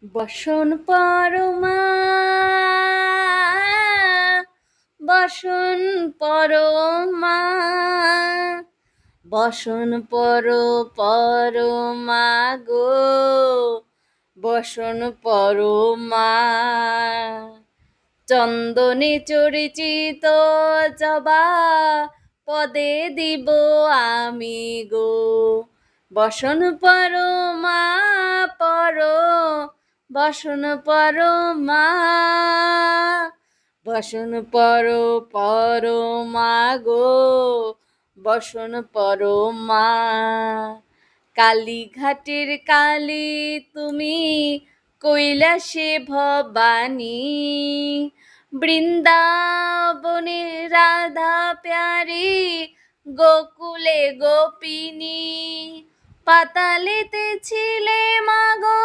বসন পরমা, বসন পরমা, বসন পরমা গো, বসন পরমা। চন্দনে চরিচিত জবা পদে দিব আমি গো, বসন পরমা পর, বসন পরমা, বসন পরমা গো, বসন পরমা। কালীঘাটের কালী তুমি, কৈলাসে ভবানী, বৃন্দাবনে রাধা প্যারি, গোকুলে গোপিনী। পাতালেতে ছিলে মাগো